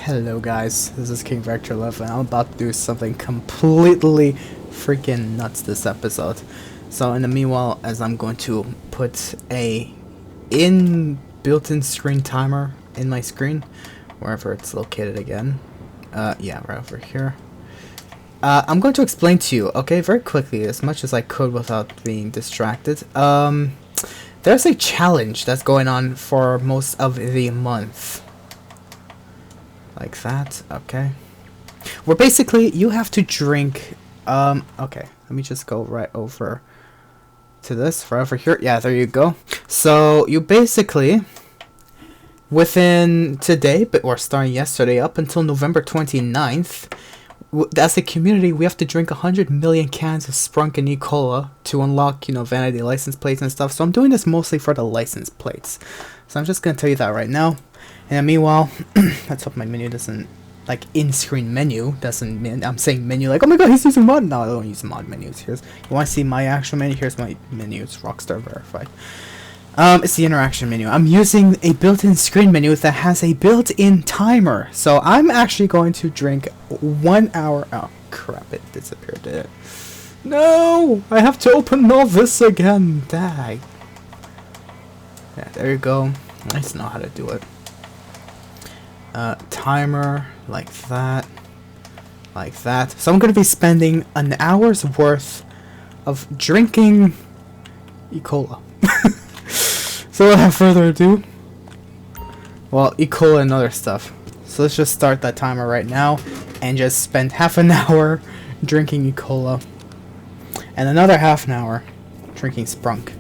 Hello guys, this is King Vector Love and I'm about to do something completely freaking nuts this episode. So in the meanwhile, as I'm going to put a built-in screen timer in my screen, wherever it's located again. Yeah, right over here. I'm going to explain to you, okay, very quickly, as much as I could without being distracted. There's a challenge that's going on for most of the month. Like that, okay. Where basically you have to drink, okay, let me just go right over to this, right over here. Yeah, there you go. So you basically, within today, or starting yesterday up until November 29th, as a community, we have to drink 100 million cans of Sprunk and E-Cola to unlock, you know, vanity license plates and stuff. So I'm doing this mostly for the license plates. So I'm just going to tell you that right now. And meanwhile, let's hope my menu doesn't, like, in-screen menu doesn't mean, I'm saying menu like, oh my god, he's using mod. No, I don't use mod menus. You want to see my actual menu? Here's my menu. It's Rockstar verified. It's the interaction menu. I'm using a built-in screen menu that has a built-in timer. So I'm actually going to drink 1 hour. Oh crap, it disappeared, did it? No! I have to open all this again. Dang. Yeah, there you go. I just know how to do it. Timer, like that. Like that. So I'm going to be spending an hour's worth of drinking E-Cola. So without further ado, well, E-Cola and other stuff. So let's just start that timer right now and just spend half an hour drinking E-Cola and another half an hour drinking Sprunk.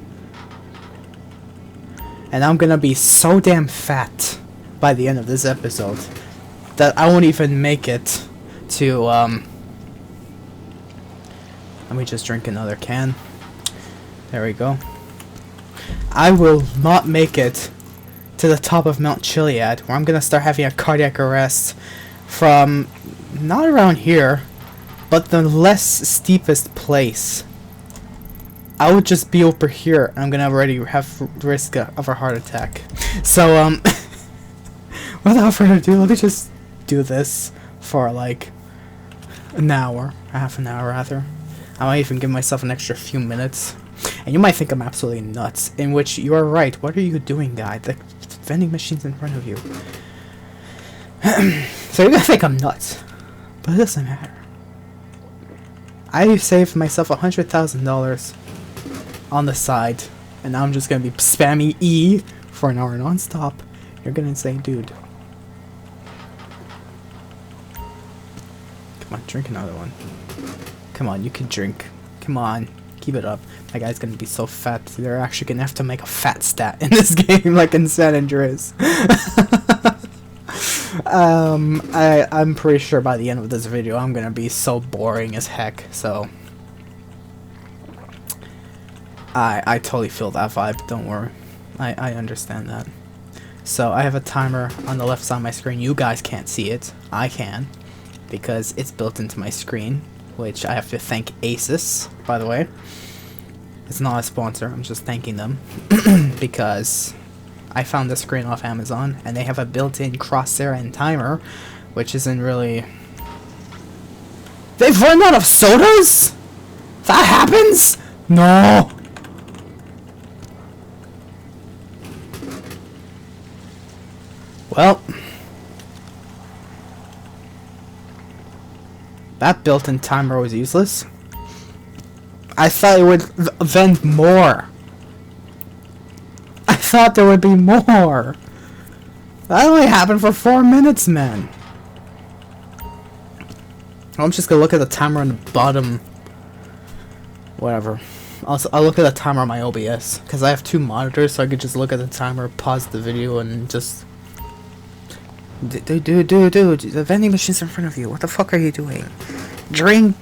And I'm gonna be so damn fat by the end of this episode that I won't even make it to, let me just drink another can. There we go. I will not make it to the top of Mount Chiliad, where I'm gonna start having a cardiac arrest from not around here, but the less steepest place. I would just be over here, and I'm gonna already have risk of a heart attack. So, without further ado, let me just do this for like an hour, half an hour rather. I might even give myself an extra few minutes. And you might think I'm absolutely nuts, in which you are right. What are you doing, guy? The vending machine's in front of you. So you're gonna think I'm nuts, but it doesn't matter. I saved myself $100,000 on the side, and now I'm just gonna be spamming E for an hour non-stop. You're gonna say, dude, come on, drink another one. Come on, you can drink. Come on. Keep it up. That guy's gonna be so fat. They're actually gonna have to make a fat stat in this game, like in San Andreas. I'm pretty sure by the end of this video, I'm gonna be so boring as heck. So, I totally feel that vibe. Don't worry, I understand that. So I have a timer on the left side of my screen. You guys can't see it. I can, because it's built into my screen. Which I have to thank Asus, by the way. It's not a sponsor, I'm just thanking them. Because I found this screen off Amazon, and they have a built-in crosshair and timer, which isn't really... They've run out of sodas?! That happens?! No! Well... that built-in timer was useless. I thought it would vend more. I thought there would be more. That only happened for 4 minutes, man. I'm just gonna look at the timer on the bottom. Whatever. I'll look at the timer on my OBS, because I have 2 monitors, so I could just look at the timer, pause the video, and just... Dude, the vending machine's in front of you. What the fuck are you doing? Drink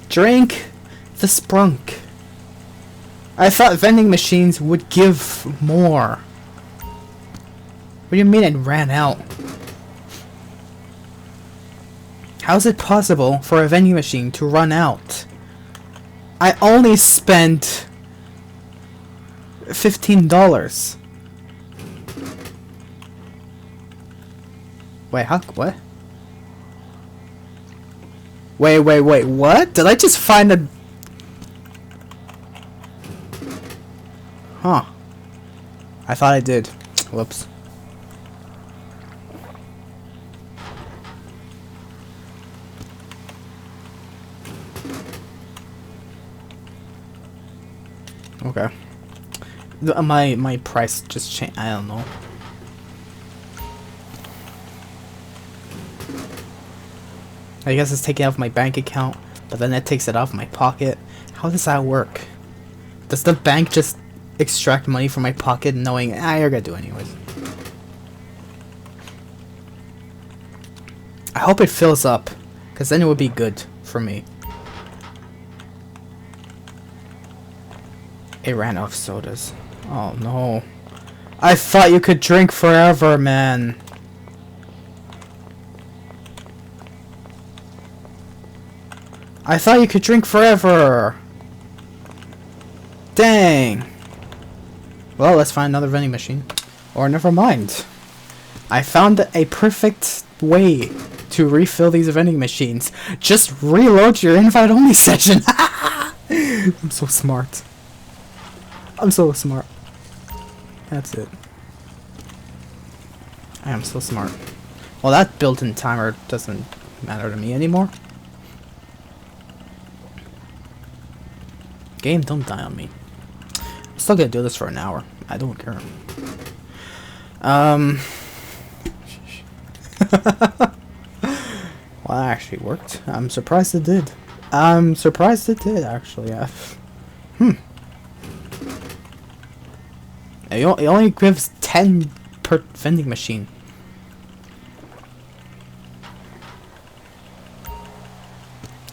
the Sprunk. I thought vending machines would give more. What do you mean it ran out? How is it possible for a vending machine to run out? I only spent $15. Wait, how? What? Wait, what? Did I just find a... Huh. I thought I did. Whoops. Okay. My price just changed. I don't know. I guess it's taking it off my bank account, but then it takes it off my pocket. How does that work? Does the bank just extract money from my pocket knowing, you're gonna do it anyways? I hope it fills up, because then it would be good for me. It ran off sodas. Oh no. I thought you could drink forever, man. I thought you could drink forever. Dang. Well, let's find another vending machine. Or never mind. I found a perfect way to refill these vending machines. Just reload your invite-only session. I'm so smart. I'm so smart. That's it. I am so smart. Well, that built-in timer doesn't matter to me anymore. Game, don't die on me. I'm still gonna do this for an hour. I don't care. Well, that actually worked. I'm surprised it did. I'm surprised it did, actually. Yeah. It only gives 10 per vending machine.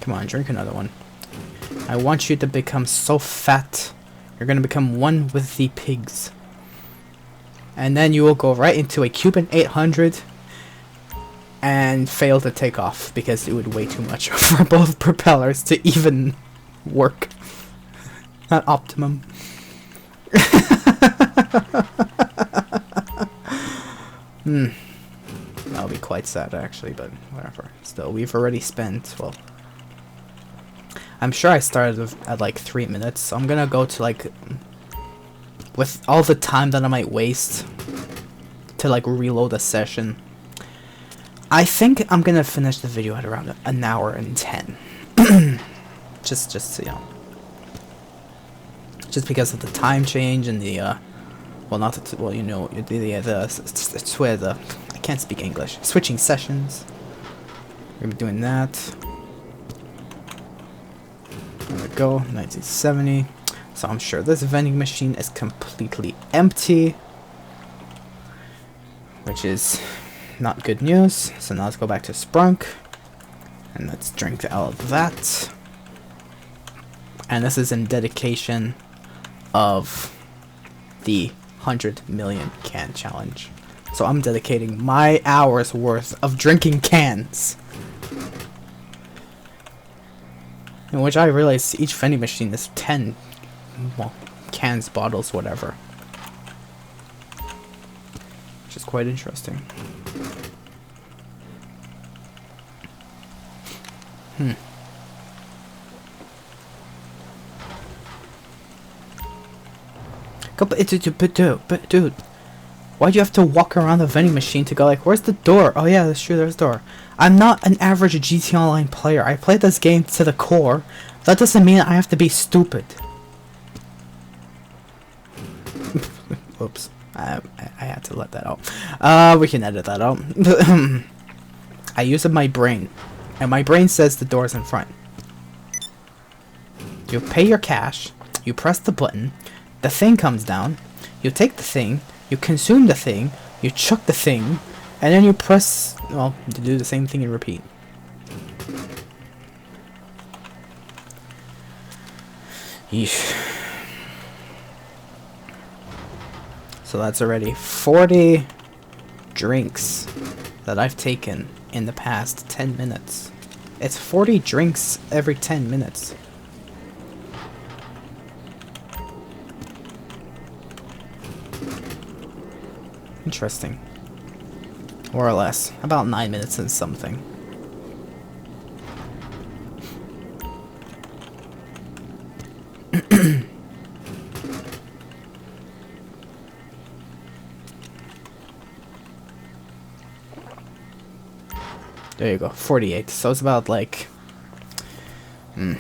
Come on, drink another one. I want you to become so fat. You're gonna become one with the pigs. And then you will go right into a Cuban 800 and fail to take off because it would weigh too much for both propellers to even work. Not optimum. That'll be quite sad actually, but whatever. Still, we've already spent, well, I'm sure I started at like 3 minutes, so I'm gonna go to like, with all the time that I might waste to like reload a session, I think I'm gonna finish the video at around an hour and 10. just you know, just because of the time change and the well, not the well, you know, the I can't speak English. Switching sessions. We're gonna be doing that. There we go, 1970. So I'm sure this vending machine is completely empty, which is not good news. So now let's go back to Sprunk and let's drink out of that. And this is in dedication of the 100 million can challenge. So I'm dedicating my hours worth of drinking cans. In which I realize each vending machine is 10, well, cans, bottles, whatever. Which is quite interesting. But dude, why'd you have to walk around the vending machine to go like, where's the door? Oh yeah, that's true, there's a door. I'm not an average GT Online player. I played this game to the core. That doesn't mean I have to be stupid. Oops. I had to let that out. We can edit that out. I use my brain. And my brain says the door's in front. You pay your cash. You press the button. The thing comes down. You take the thing. You consume the thing. You chuck the thing. And then you press, well, to do the same thing and repeat. Yeesh. So that's already 40 drinks that I've taken in the past 10 minutes. It's 40 drinks every 10 minutes. Interesting. More or less. About 9 minutes and something. There you go, 48. So it's about like... The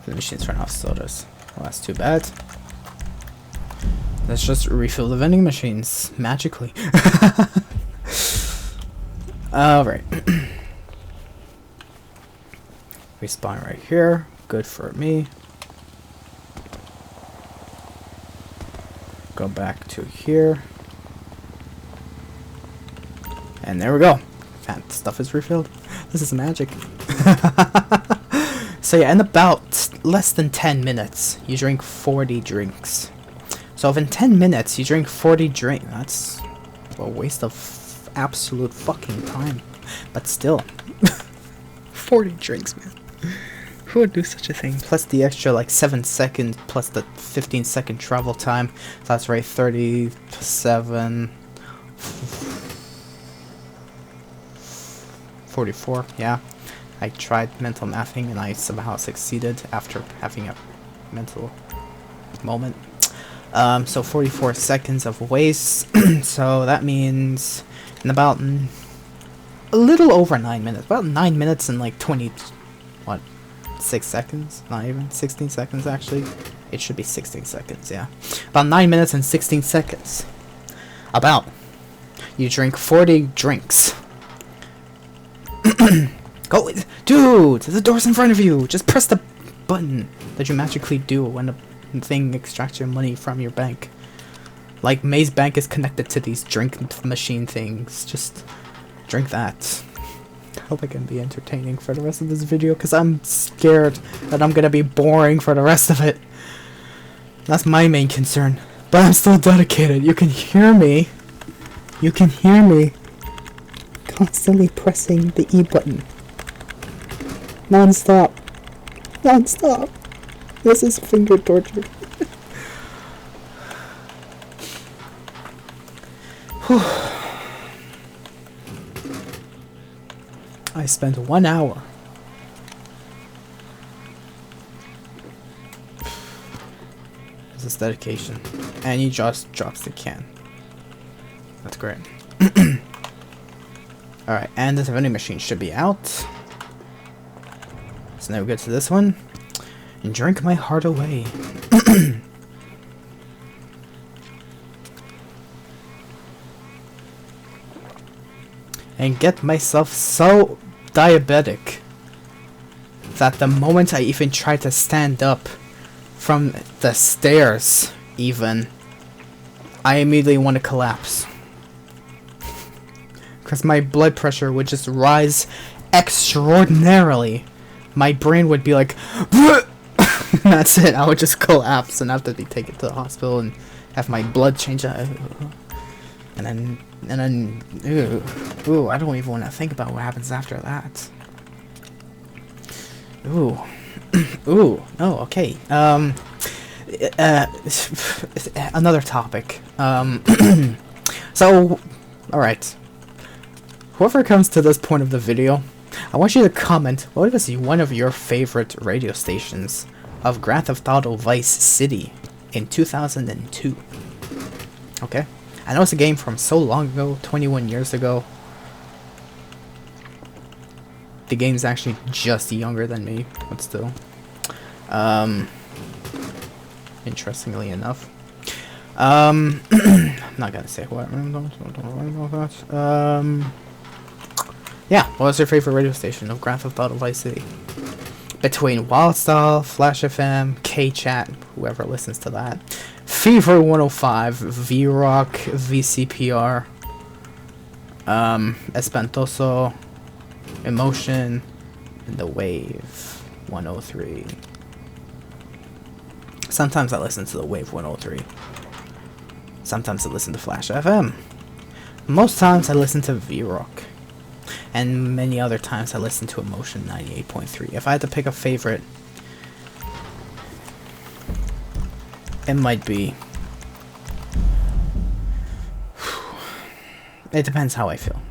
machines run off sodas. Well, that's too bad. Let's just refill the vending machines magically. Alright. Respawn right here. Good for me. Go back to here. And there we go. That stuff is refilled. This is magic. So yeah, in about less than 10 minutes, you drink 40 drinks. So if in 10 minutes you drink 40 drinks, that's a waste of absolute fucking time. But still, 40 drinks, man. Who would do such a thing? Plus the extra like 7 seconds, plus the 15-second travel time. So that's right, 37... 44, yeah. I tried mental mathing and I somehow succeeded after having a mental moment. So 44 seconds of waste. So that means in about a little over 9 minutes. About 9 minutes and like 6 seconds? Not even 16 seconds actually. It should be 16 seconds, yeah. About 9 minutes and 16 seconds. You drink 40 drinks. Go, dude! The door's in front of you! Just press the button that you magically do when the thing extracts your money from your bank. Like, Maze Bank is connected to these drink machine things. Just drink that. I hope I can be entertaining for the rest of this video, because I'm scared that I'm gonna be boring for the rest of it. That's my main concern. But I'm still dedicated. You can hear me. You can hear me. Constantly pressing the E button. Non-stop. Non-stop. This is finger torture. I spent 1 hour. This is dedication. And he just drops the can. That's great. Alright, and this vending machine should be out. So now we get to this one. And drink my heart away. And get myself so diabetic that the moment I even try to stand up from the stairs, even, I immediately want to collapse. Because my blood pressure would just rise extraordinarily. My brain would be like, that's it. I would just collapse and have to be taken to the hospital and have my blood change. And then, ooh, I don't even want to think about what happens after that. Ooh, ooh, oh, okay. Another topic. So, alright. Whoever comes to this point of the video, I want you to comment what was one of your favorite radio stations of Grand Theft Auto Vice City in 2002. Okay? I know it's a game from so long ago, 21 years ago. The game's actually just younger than me, but still. Interestingly enough. I'm not gonna say what. Yeah, what was your favorite radio station of Grand Theft Auto Vice City? Between Wildstyle, Flash FM, K-Chat, whoever listens to that, Fever 105, V-Rock, VCPR, Espantoso, Emotion, and The Wave 103. Sometimes I listen to The Wave 103. Sometimes I listen to Flash FM. Most times I listen to V-Rock. And many other times I listen to Emotion 98.3. If I had to pick a favorite, it might be It depends how I feel.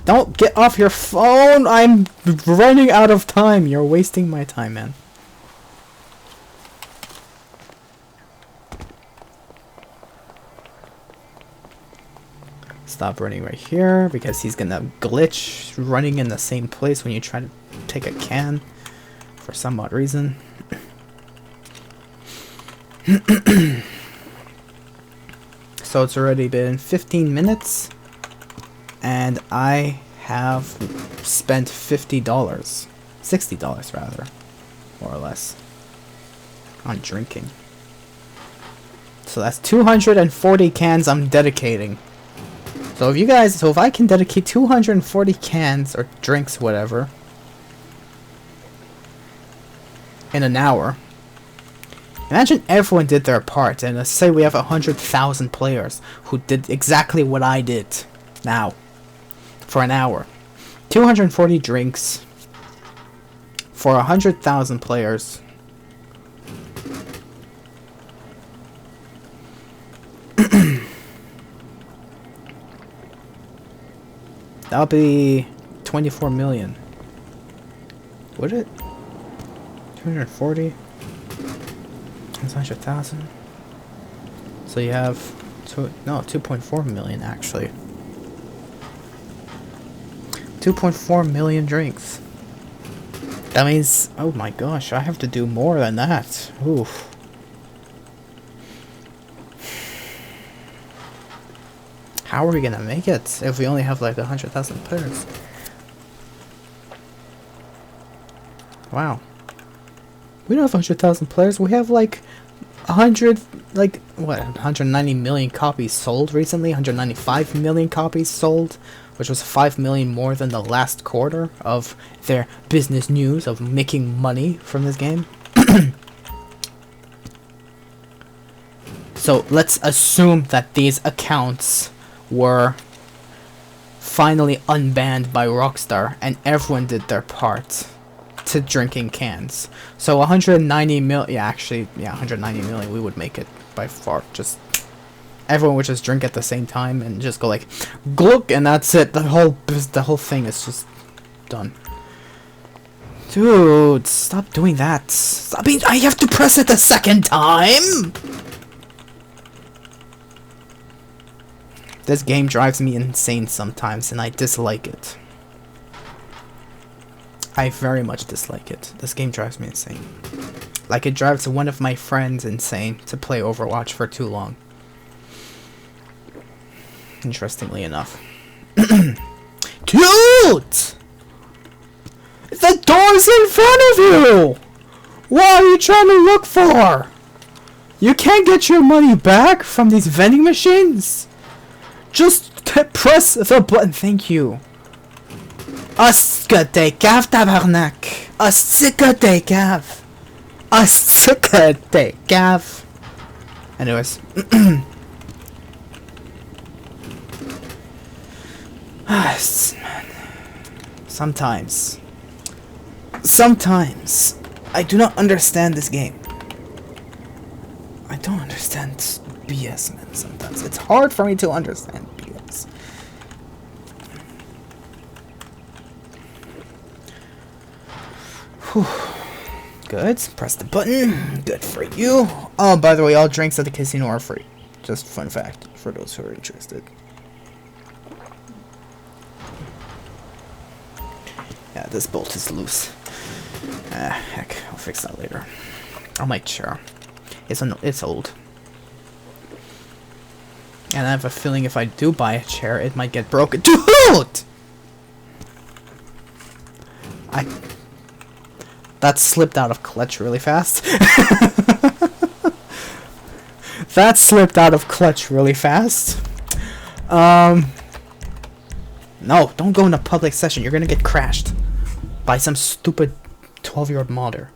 Don't get off your phone! I'm running out of time. You're wasting my time, man. Stop running right here because he's gonna glitch running in the same place when you try to take a can for some odd reason. So it's already been 15 minutes and I have spent $50, $60 rather, more or less, on drinking. So that's 240 cans I'm dedicating. So if I can dedicate 240 cans or drinks, whatever, in an hour, imagine everyone did their part, and let's say we have 100,000 players who did exactly what I did now for an hour. 240 drinks for 100,000 players. That'll be 24 million. Would it? 240? That's 100,000. So you have 2.4 million actually. 2.4 million drinks. That means, oh my gosh, I have to do more than that. Oof. How are we gonna make it if we only have like 100,000 players? Wow. We don't have 100,000 players. We have like 190 million copies sold recently. 195 million copies sold, which was 5 million more than the last quarter of their business news of making money from this game. So let's assume that these accounts were finally unbanned by Rockstar and everyone did their part to drinking cans. So 190 million, actually, 190 million, we would make it by far. Just everyone would just drink at the same time and just go like, glug, and that's it. The whole thing is just done. Dude, stop doing that. I mean, I have to press it the second time. This game drives me insane sometimes, and I dislike it. I very much dislike it. This game drives me insane. Like, it drives one of my friends insane to play Overwatch for too long. Interestingly enough. Dude! The door's in front of you! What are you trying to look for? You can't get your money back from these vending machines? Just press the button, thank you. Asca de cave, tabarnak. Asca de cave. Asca de cave. Anyways. Sometimes I do not understand this game. I don't understand BS, man. Sometimes it's hard for me to understand BS. Whew. Good. Press the button. Good for you. Oh, by the way, all drinks at the casino are free. Just fun fact for those who are interested. Yeah, this bolt is loose. Heck, I'll fix that later. On my chair. It's old. And I have a feeling if I do buy a chair, it might get broken. Dude! That slipped out of clutch really fast. That slipped out of clutch really fast. No, don't go in a public session. You're gonna get crashed by some stupid 12-year-old modder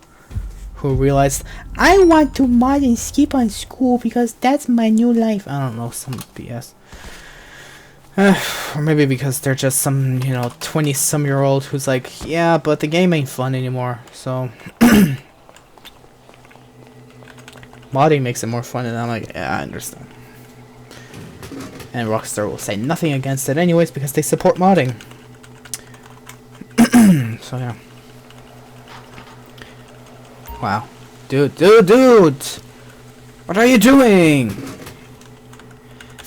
who realized, I want to mod and skip on school because that's my new life. I don't know, some BS. Or maybe because they're just some, 20-some-year-old who's like, yeah, but the game ain't fun anymore, so... Modding makes it more fun, and I'm like, yeah, I understand. And Rockstar will say nothing against it anyways because they support modding. So yeah. Wow. Dude. What are you doing?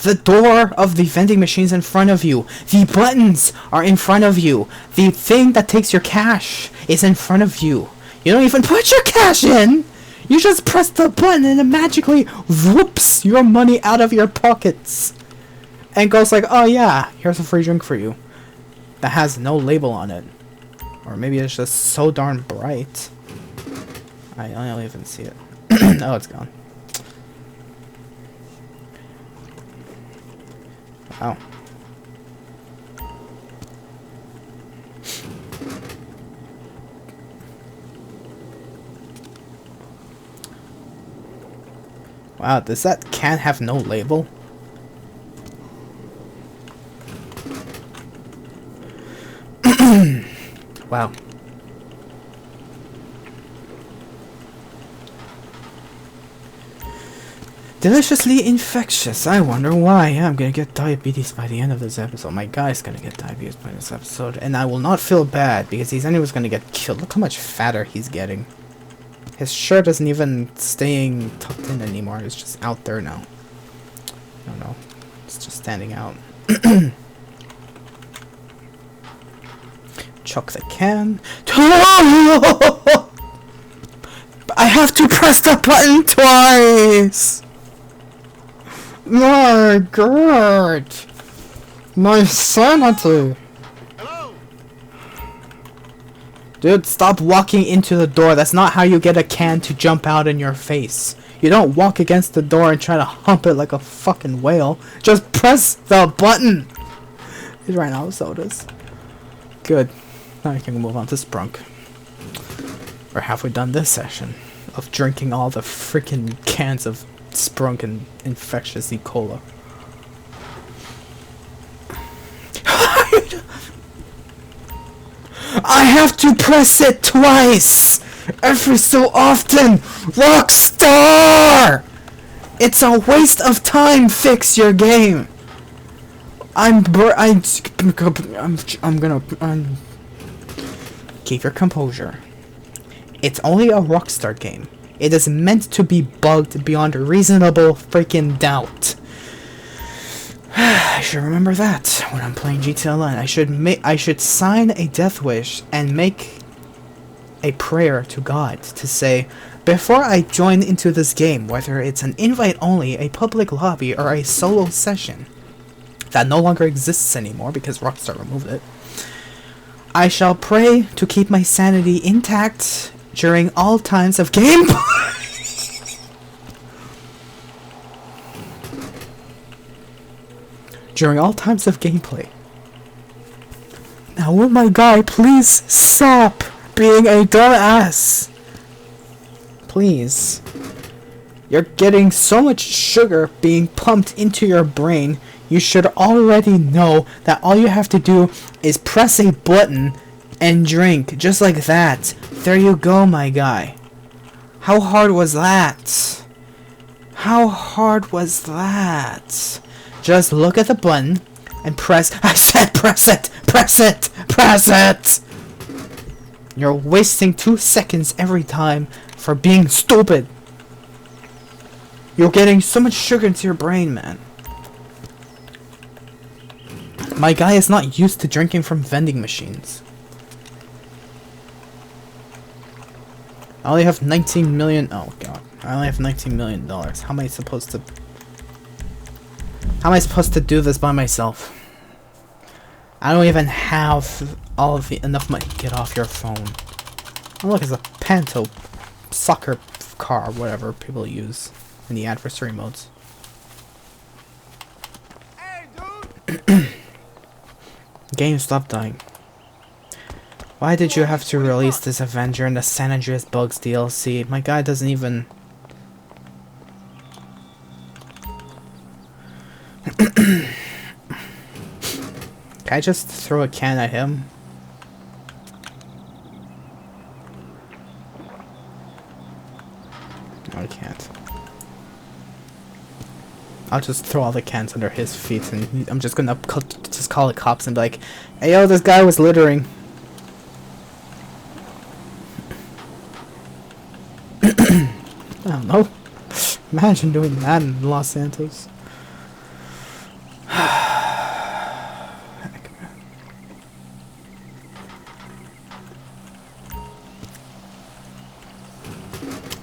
The door of the vending machine's in front of you. The buttons are in front of you. The thing that takes your cash is in front of you. You don't even put your cash in. You just press the button and it magically whoops your money out of your pockets. And goes like, oh yeah, here's a free drink for you. That has no label on it. Or maybe it's just so darn bright. I don't even see it. Oh, it's gone. Wow. Wow, does that can have no label? Wow. Deliciously infectious. I wonder why. I'm gonna get diabetes by the end of this episode. My guy's gonna get diabetes by this episode. And I will not feel bad because he's anyways gonna get killed. Look how much fatter he's getting. His shirt isn't even staying tucked in anymore. It's just out there now. I don't know. It's just standing out. Chuck the can. I have to press the button twice! My god! My sanity! Hello? Dude, stop walking into the door. That's not how you get a can to jump out in your face. You don't walk against the door and try to hump it like a fucking whale. Just press the button! He's right out of sodas. Good. Now I can move on to Sprunk. We're halfway done this session of drinking all the freaking cans of Sprunk and infectious E-Cola. I have to press it twice! Every so often! Rockstar! It's a waste of time, fix your game! Keep your composure. It's only a Rockstar game. It is meant to be bugged beyond reasonable freaking doubt. I should remember that when I'm playing GTA Online. I should sign a death wish and make a prayer to God to say, before I join into this game, whether it's an invite only, a public lobby, or a solo session that no longer exists anymore because Rockstar removed it, I shall pray to keep my sanity intact during all times of gameplay. During all times of gameplay. Now, will my guy please stop being a dumbass? Please. You're getting so much sugar being pumped into your brain, you should already know that all you have to do is press a button and drink, just like that. There you go, my guy. How hard was that? How hard was that? Just look at the button and press. I said press it! Press it! Press it! You're wasting 2 seconds every time for being stupid. You're getting so much sugar into your brain, man. My guy is not used to drinking from vending machines. I only have 19 million. Oh god. I only have 19 million dollars. How am I supposed to do this by myself? I don't even have all of the enough money. Get off your phone. Oh look, it's a Panto soccer car, whatever people use in the adversary modes. Hey, dude! Game, stop dying. Why did you have to release this Avenger and the San Andreas Bugs DLC? My guy doesn't even... Can I just throw a can at him? No, I can't. I'll just throw all the cans under his feet, and I'm just gonna just call the cops and be like, "Hey, yo, this guy was littering." I don't know. Imagine doing that in Los Santos.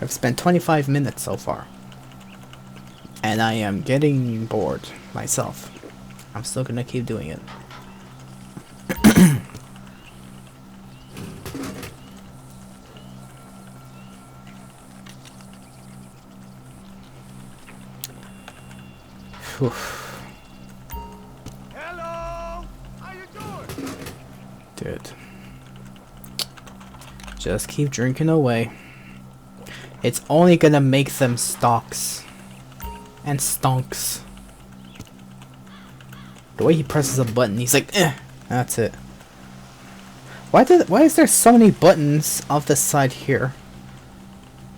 I've spent 25 minutes so far. And I am getting bored myself. I'm still gonna keep doing it. Hello. How you doing? Dude. Just keep drinking away. It's only gonna make them stocks. And stonks. The way he presses a button, he's like, eh. That's it. Why is there so many buttons off the side here?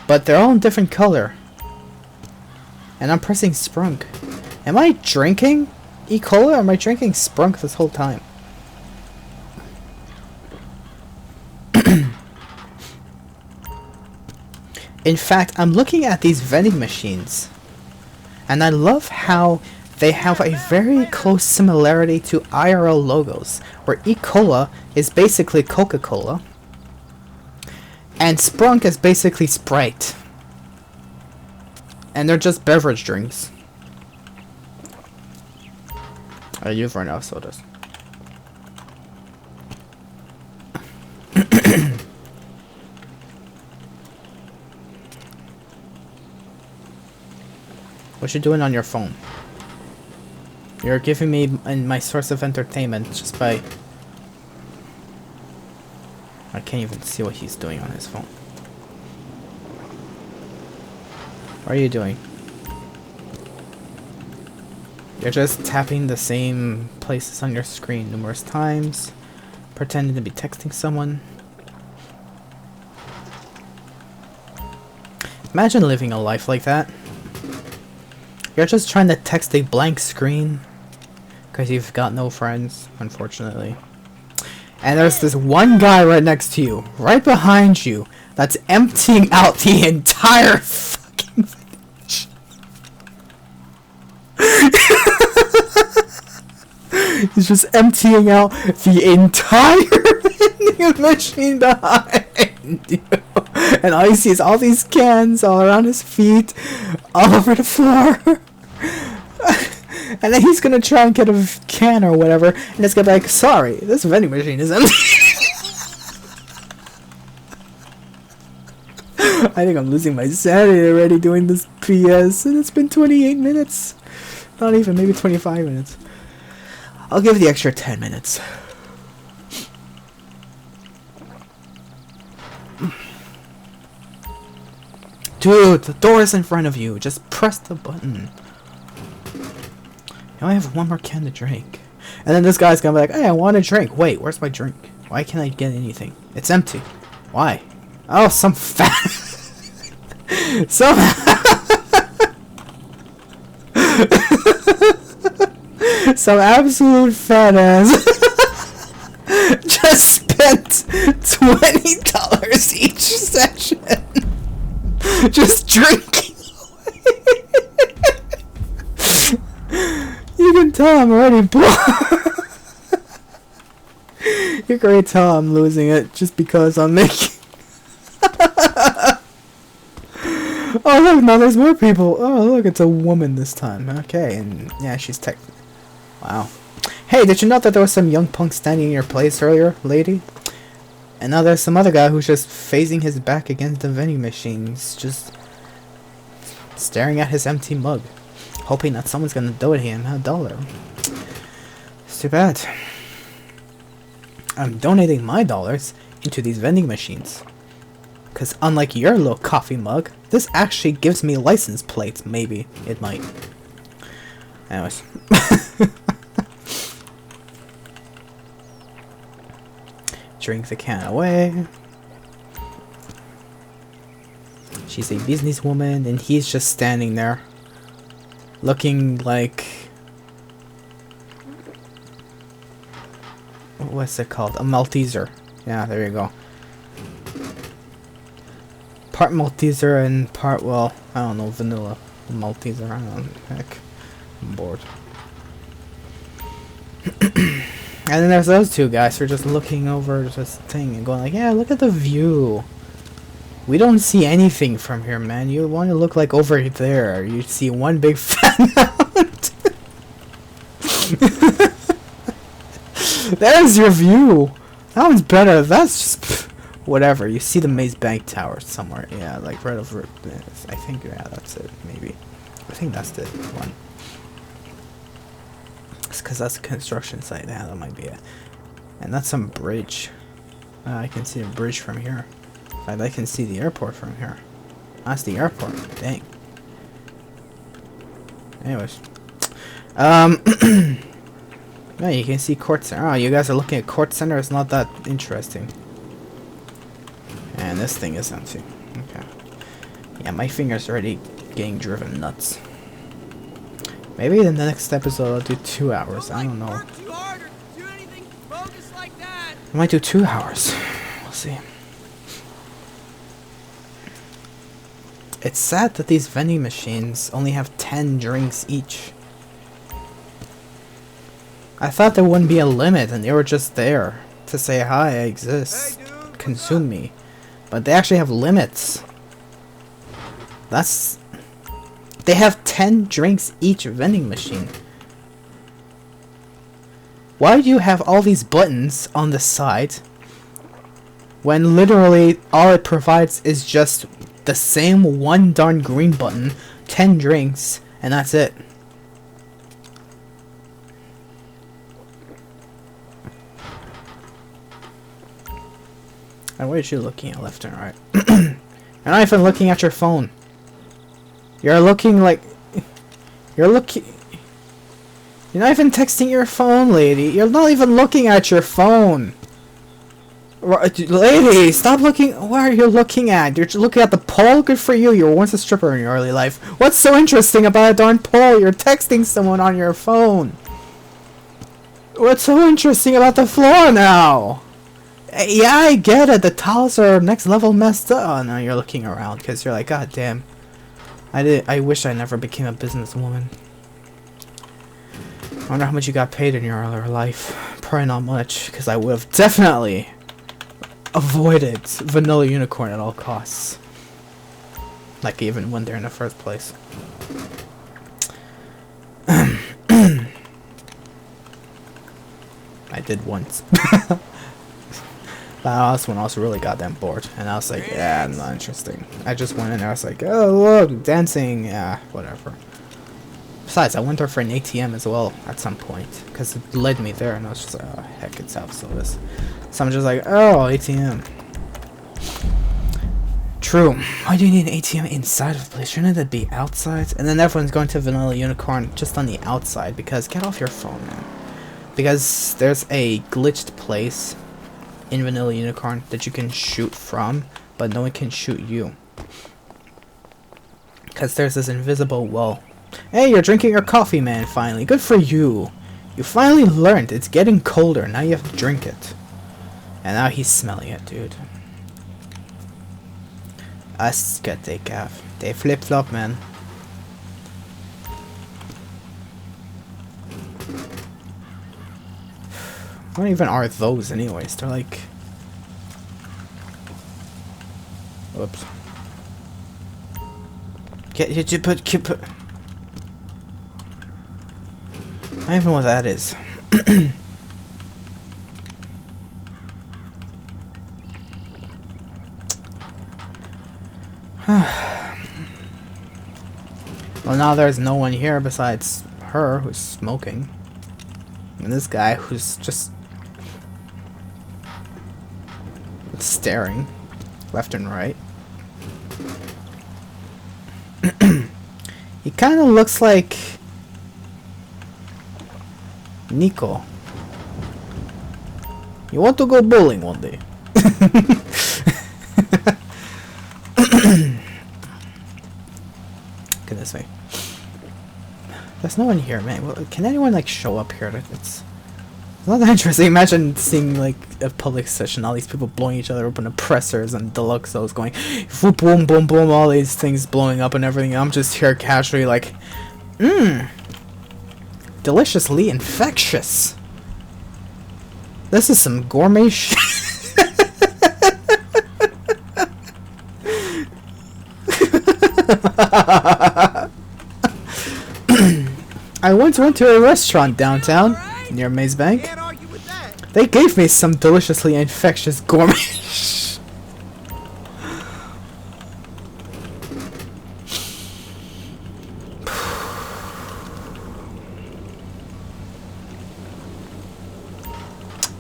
But they're all in different color. And I'm pressing Sprunk. Am I drinking E-Cola or am I drinking Sprunk this whole time? In fact, I'm looking at these vending machines. And I love how they have a very close similarity to IRL logos, where E-Cola is basically Coca-Cola, and Sprunk is basically Sprite. And they're just beverage drinks. You've run out of sodas. What you doing on your phone? You're giving me my source of entertainment just by... I can't even see what he's doing on his phone. What are you doing? You're just tapping the same places on your screen numerous times, pretending to be texting someone. Imagine living a life like that. You're just trying to text a blank screen because you've got no friends, unfortunately. And there's this one guy right next to you, right behind you, that's emptying out the entire fucking fridge. He's just emptying out the entire vending machine behind you. And all you see is all these cans all around his feet, all over the floor. And then he's gonna try and get a can or whatever, and it's gonna be like, sorry, this vending machine is empty. I think I'm losing my sanity already doing this PS, and it's been 28 minutes. Not even, maybe 25 minutes. I'll give the extra 10 minutes. Dude, the door is in front of you. Just press the button. You only have one more can to drink. And then this guy's gonna be like, hey, I want a drink. Wait, where's my drink? Why can't I get anything? It's empty. Why? Oh, some fat... some... some absolute fat ass just spent $20 each session just drinking. You can tell I'm already bored. You can already tell I'm losing it just because I'm making... Oh look, now there's more people. Oh look, it's a woman this time. Okay, and yeah, she's tech. Wow. Hey, did you know that there was some young punk standing in your place earlier, lady? And now there's some other guy who's just phasing his back against the vending machines, just staring at his empty mug, hoping that someone's gonna donate him $1. It's too bad. I'm donating my dollars into these vending machines. Because unlike your little coffee mug, this actually gives me license plates. Maybe. It might. Anyways. Drink the can away. She's a businesswoman and he's just standing there. looking like, what's it called? A Malteser. Yeah, there you go. Part Malteser and part, well, I don't know, vanilla Malteser. I don't know. Heck, I'm bored. And then there's those two guys who are just looking over this thing and going like, yeah, look at the view. We don't see anything from here, man. You want to look like over there. You see one big fan out. There's your view. That one's better. That's just whatever. You see the Maze Bank Tower somewhere. Yeah, like right over this. I think, yeah, that's it. Maybe. I think that's the one. It's because that's a construction site. Yeah, that might be it. And that's some bridge. I can see a bridge from here. And I can see the airport from here. That's the airport. Dang. Anyways. Yeah, you can see Court Center. Oh, you guys are looking at Court Center. It's not that interesting. And this thing is empty. Okay. Yeah, my finger's already getting driven nuts. Maybe in the next episode I'll do 2 hours. I don't know. I might do 2 hours. We'll see. It's sad that these vending machines only have 10 drinks each. I thought there wouldn't be a limit and they were just there to say hi, I exist, consume me. But they actually have limits. That's... They have 10 drinks each vending machine. Why do you have all these buttons on the side when literally all it provides is just the same one darn green button, 10 drinks, and that's it? And what are you looking at left and right? You're not even looking at your phone. You're looking like... You're looking... You're not even texting your phone, lady. You're not even looking at your phone. Lady, stop looking... What are you looking at? You're looking at the pole? Good for you. You were once a stripper in your early life. What's so interesting about a darn pole? You're texting someone on your phone. What's so interesting about the floor now? Yeah, I get it. The tiles are next level messed up. Oh, no, you're looking around because you're like, God damn. I wish I never became a businesswoman. I wonder how much you got paid in your earlier life. Probably not much, because I would have definitely avoided Vanilla Unicorn at all costs. Like, even went there in the first place. I did once. That's when I was really goddamn bored, and I was like, yeah, not interesting. I just went in there, I was like, oh look, dancing, yeah, whatever. Besides, I went there for an ATM as well at some point, because it led me there, and I was just like, oh heck, it's self-service. So I'm just like, oh, ATM. True. Why do you need an ATM inside of the place? Shouldn't it be outside? And then everyone's going to Vanilla Unicorn just on the outside, because get off your phone, man. Because there's a glitched place in Vanilla Unicorn that you can shoot from, but no one can shoot you. Because there's this invisible wall. Hey, you're drinking your coffee, man, finally. Good for you. You finally learned it's getting colder. Now you have to drink it. And now he's smelling it, dude. Us get they calf. They flip-flop, man. What even are those anyways? They're like... Whoops. Get you put... I don't even know what that is. Well, now there's no one here besides her who's smoking. And this guy who's just... staring left and right. He kind of looks like Nico. You want to go bowling one day? Goodness me. There's no one here, man. Well, can anyone like show up here? It's not that interesting. Imagine seeing like a public session, all these people blowing each other up in oppressors and deluxos going boom, boom, boom, all these things blowing up and everything. I'm just here casually like, deliciously infectious. This is some gourmet shit. I once went to a restaurant downtown near Maze Bank. Can't argue with that. They gave me some deliciously infectious gourmet.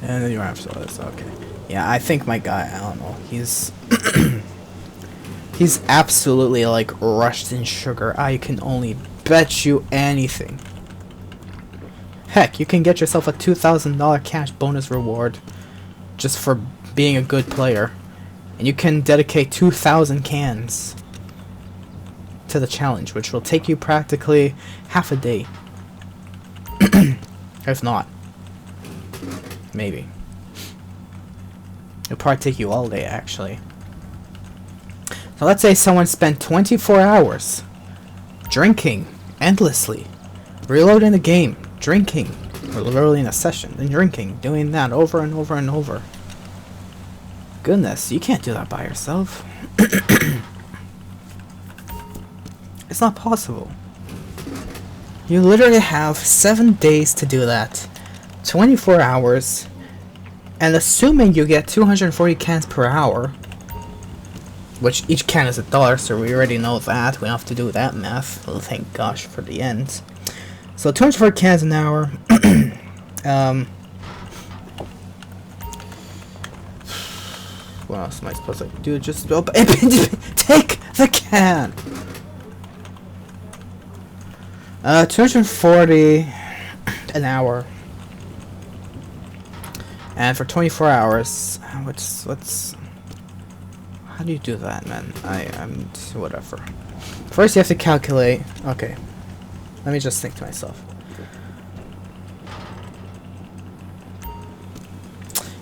And then you have to this. Okay. Yeah, I think my guy, I don't know. He's he's absolutely like rushed in sugar. I can only bet you anything. Heck, you can get yourself a $2,000 cash bonus reward just for being a good player. And you can dedicate 2,000 cans to the challenge, which will take you practically half a day. If not. Maybe. It'll probably take you all day, actually. So let's say someone spent 24 hours drinking endlessly, reloading the game, drinking, or literally in a session, then drinking, doing that over and over and over. Goodness, you can't do that by yourself. It's not possible. You literally have 7 days to do that. 24 hours. And assuming you get 240 cans per hour, which each can is $1, so we already know that. We don't have to do that math. Well, thank gosh for the end. So 240 cans an hour. What else am I supposed to do? Just open, take the can. 240 an hour. And for 24 hours, what's how do you do that, man? I'm whatever. First you have to calculate. Okay. Let me just think to myself.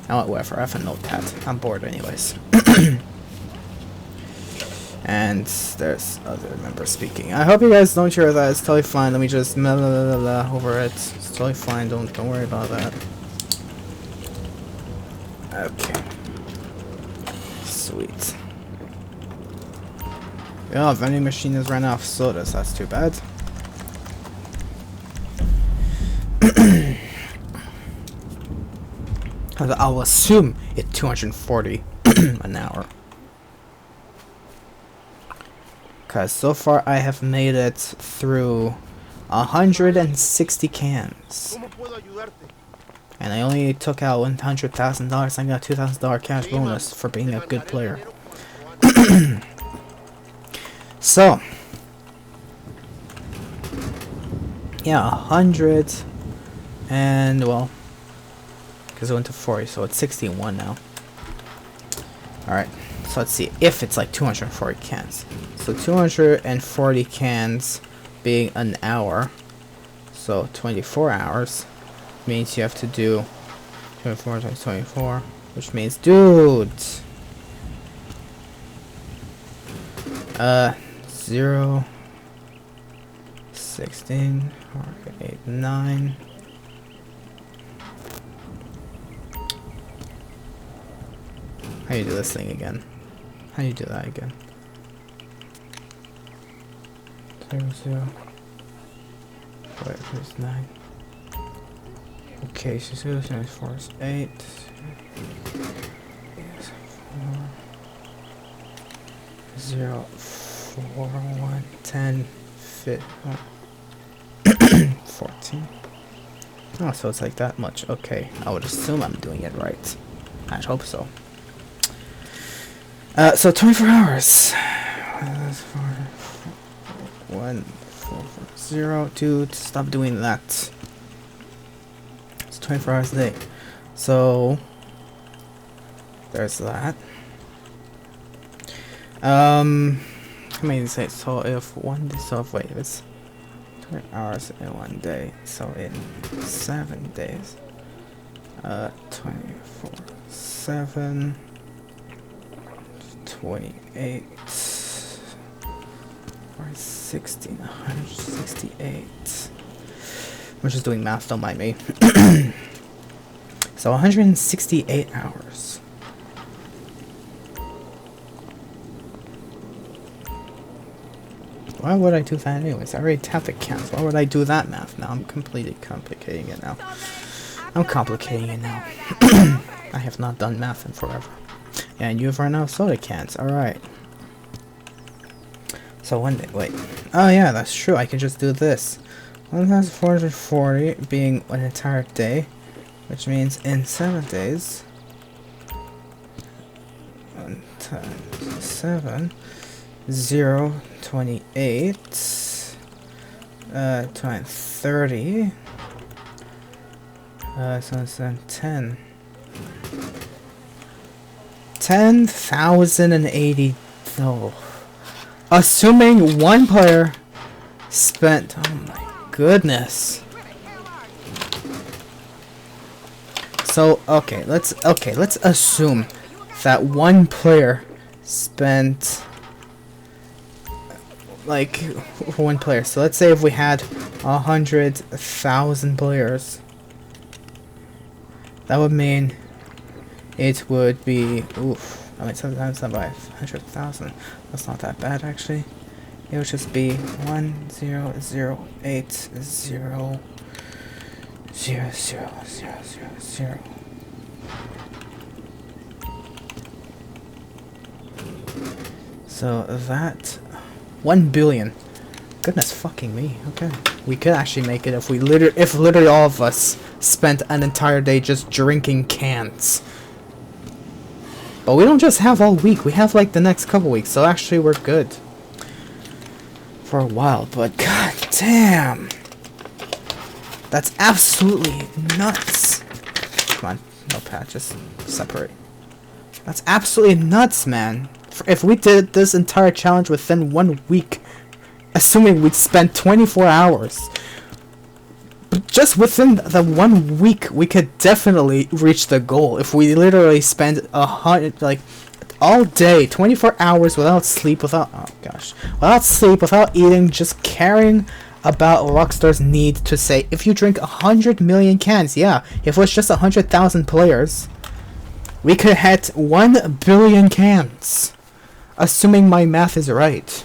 Now whatever, I have a notepad. I'm bored anyways. And there's other members speaking. I hope you guys don't hear that. It's totally fine. Let me just blah, blah, blah, blah, over it. It's totally fine. Don't worry about that. Okay. Sweet. Oh, vending machine has run out of sodas. That's too bad. I'll assume it's 240 an hour. Because so far I have made it through 160 cans. And I only took out $100,000. I got a $2,000 cash bonus for being a good player. So, yeah, 100 and, well, because it went to 40, so it's 61 now. Alright, so let's see if it's like 240 cans. So 240 cans being an hour, so 24 hours means you have to do 24 times 24, which means, dude, 0, 16, 8, 9. How do you do this thing again? How do you do that again? 0, 0. Wait, there's 9. Okay, so 0 times 4 is 8. 0, 4, 1, 10, 14. Oh, so it's like that much. Okay, I would assume I'm doing it right. I'd hope so. So 24 hours. 1, 4, 4, 0. Dude, stop doing that. It's 24 hours a day. So there's that. How many say so if one this off, wait, it's 20 hours in 1 day. So in 7 days. 24, 7, 28, or 16, 168. I'm just doing math, don't mind me. So 168 hours. Why would I do that anyways? I already tapped the cans. Why would I do that math now? I'm completely complicating it now. I'm complicating it now. I have not done math in forever. Yeah, and you've run out of soda cans. Alright. So one day, wait. Oh yeah, that's true. I can just do this. 1,440 being an entire day. Which means in 7 days. 1 times 7. 0, 28. 30. So it's 10. 10,080. Oh. Assuming one player spent. Oh my goodness. So let's assume that one player spent like one player. So let's say if we had 100,000 players, that would mean it would be I mean sometimes not by 100,000. That's not that bad actually. It would just be 1,0,0,8,0,0,0,0,0,0. So that 1 billion. Goodness fucking me. Okay, we could actually make it if literally all of us spent an entire day just drinking cans. But we don't just have all week. We have like the next couple weeks. So actually we're good for a while. But god damn. That's absolutely nuts. Come on, notepad, just separate. That's absolutely nuts, man. If we did this entire challenge within 1 week, assuming we'd spend 24 hours, but just within the 1 week, we could definitely reach the goal. If we literally spend like all day, 24 hours without sleep, without sleep, without eating, just caring about Rockstar's need to say, if you drink 100 million cans, yeah, if it was just 100,000 players, we could hit 1 billion cans. Assuming my math is right.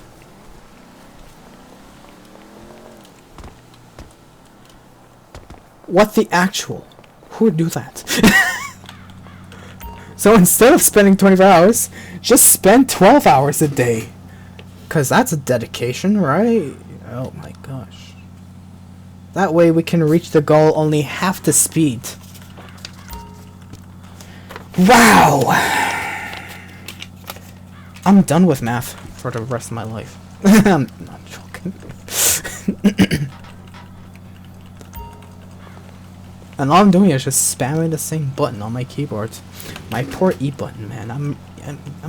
What the actual? Who would do that? So instead of spending 24 hours, just spend 12 hours a day. Cause that's a dedication, right? Oh my gosh. That way we can reach the goal only half the speed. Wow! I'm done with math for the rest of my life. I'm not joking. And all I'm doing is just spamming the same button on my keyboard. My poor E button, man. I'm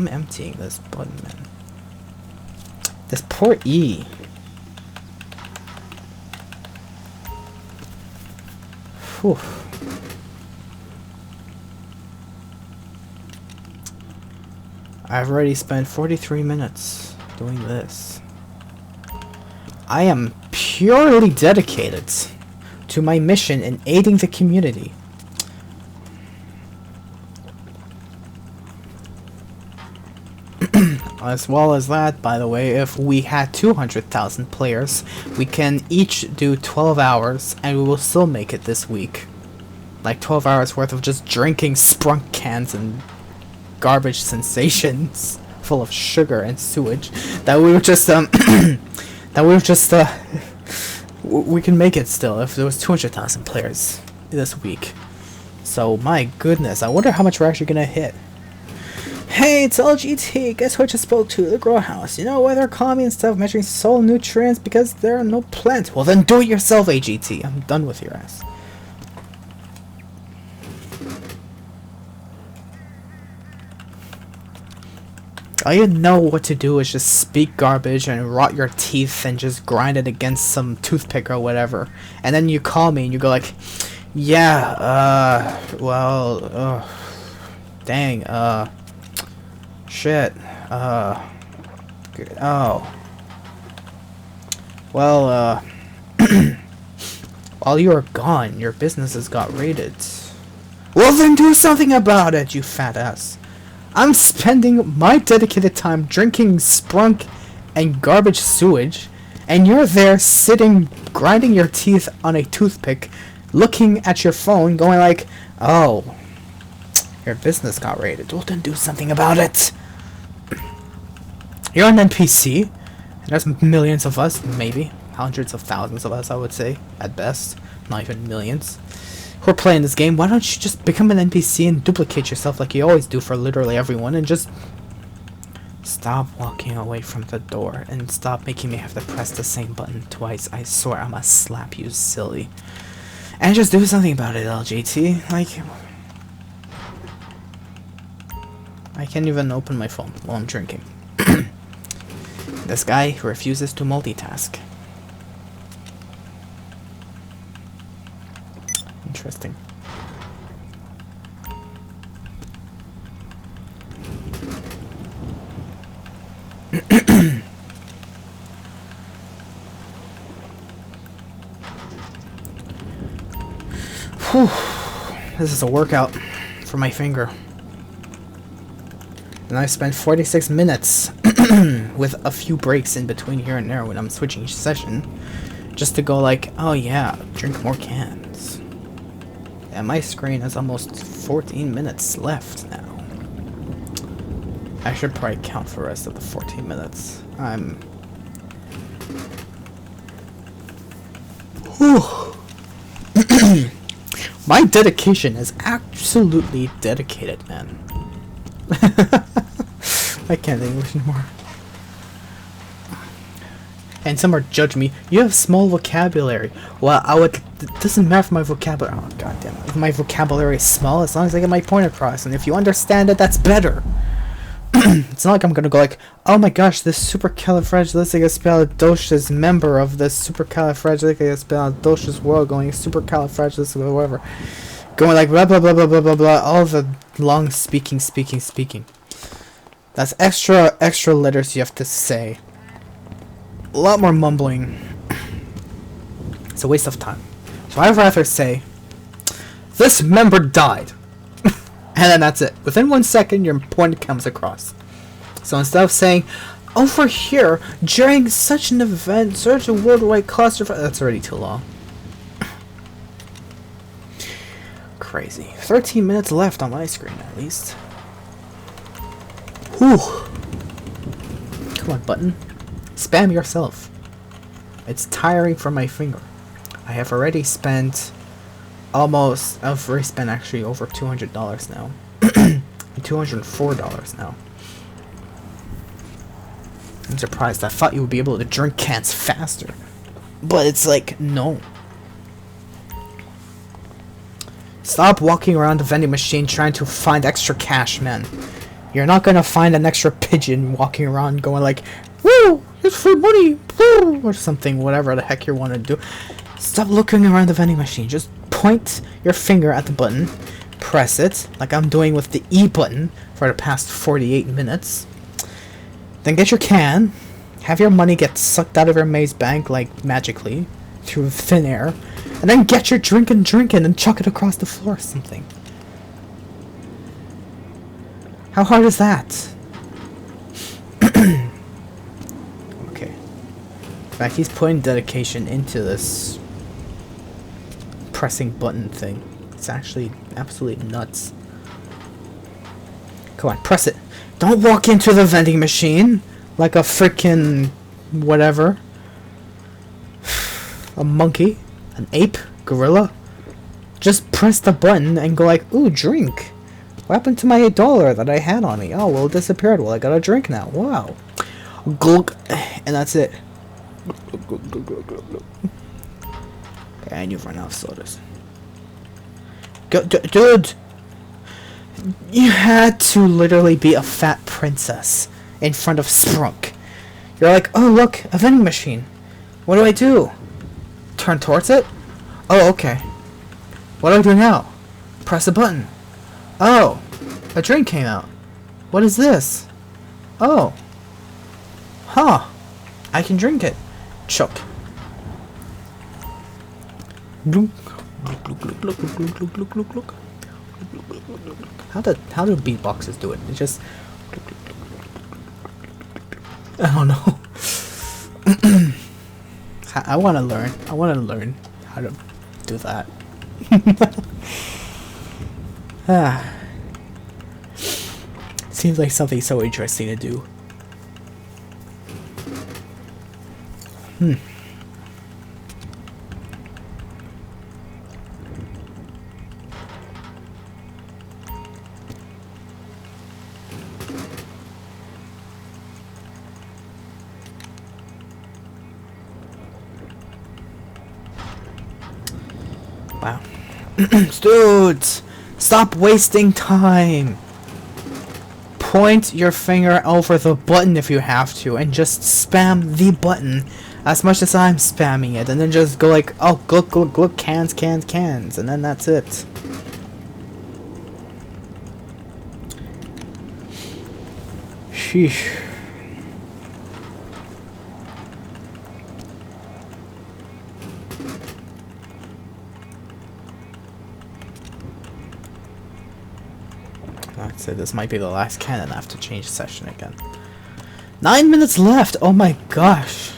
emptying this button, man. This poor E. Whew. I've already spent 43 minutes doing this. I am purely dedicated to my mission in aiding the community. As well as that, by the way, if we had 200,000 players, we can each do 12 hours and we will still make it this week. Like 12 hours worth of just drinking Sprunk cans and garbage sensations full of sugar and sewage that we were just we can make it still if there was 200,000 players this week. So my goodness, I wonder how much we're actually gonna hit. Hey, it's LGT. Guess who I just spoke to? The grow house. You know why they're calling me instead of measuring soil nutrients? Because there are no plants. Well then do it yourself, AGT. I'm done with your ass. All you know what to do is just speak garbage and rot your teeth and just grind it against some toothpick or whatever. And then you call me and you go like, yeah, well, dang, shit, oh, well, while you were gone, your businesses got raided. Well then do something about it, you fat ass. I'm spending my dedicated time drinking Sprunk and garbage sewage, and you're there sitting, grinding your teeth on a toothpick, looking at your phone, going like, oh, your business got raided. Well, then do something about it. You're an NPC, and there's millions of us, maybe hundreds of thousands of us, I would say, at best, not even millions, who are playing this game. Why don't you just become an NPC and duplicate yourself like you always do for literally everyone, and just stop walking away from the door and stop making me have to press the same button twice. I swear I'm gonna slap you silly. And just do something about it, LGT. Like, I can't even open my phone while I'm drinking. This guy refuses to multitask. Interesting. Whew. This is a workout for my finger. And I spent 46 minutes with a few breaks in between here and there when I'm switching session, just to go like, oh yeah, drink more cans. And my screen has almost 14 minutes left now. I should probably count for the rest of the 14 minutes. My dedication is absolutely dedicated, man. I can't English anymore. And some are judging me. You have small vocabulary. Well, it doesn't matter if my vocabulary. Oh, goddamn it. If my vocabulary is small, as long as I get my point across. And if you understand it, that's better. It's not like I'm gonna go like, oh my gosh, this supercalifragilisticexpialidocious member of this supercalifragilisticexpialidocious world going supercalifragilistic whatever. Going like blah blah blah blah blah blah blah. All the long speaking. That's extra letters you have to say. A lot more mumbling. It's a waste of time. So I'd rather say, this member died. And then that's it. Within 1 second, your point comes across. So instead of saying, over here, during such an event, such a worldwide cluster, that's already too long. Crazy. 13 minutes left on my screen, at least. Whew. Come on, button. Spam yourself. It's tiring for my finger. I have already spent I've already spent actually over $200 now. $204 now. I'm surprised. I thought you would be able to drink cans faster. But it's like, no. Stop walking around the vending machine trying to find extra cash, man. You're not gonna find an extra pigeon walking around going like, woo, it's free money, woo, or something, whatever the heck you want to do. Stop looking around the vending machine. Just point your finger at the button, press it, like I'm doing with the E button for the past 48 minutes. Then get your can, have your money get sucked out of your maze bank like magically through thin air, and then get your drink and chuck it across the floor or something. How hard is that? Okay. In fact, he's putting dedication into this pressing button thing. It's actually absolutely nuts. Come on, press it. Don't walk into the vending machine like a freaking whatever. A monkey, an ape, gorilla. Just press the button and go like, ooh, drink. What happened to my $8 that I had on me? Oh, well, it disappeared. Well, I got a drink now. Wow. Glug. And that's it. And you've run out of sodas. Dude! You had to literally be a fat princess in front of Sprunk. You're like, oh look, a vending machine. What do I do? Turn towards it? Oh, okay. What do I do now? Press a button. Oh, a drink came out. What is this? Oh. Huh. I can drink it. Chug. How do beatboxers do it? It just I don't know. I want to learn. I want to learn how to do that. Seems like something so interesting to do. Wow. Dudes, stop wasting time. Point your finger over the button if you have to, and just spam the button as much as I'm spamming it, and then just go like, oh, gluck, gluck, gluck, cans, cans, cans, and then that's it. Sheesh. I'd say this might be the last can and I have to change session again. 9 minutes left! Oh my gosh!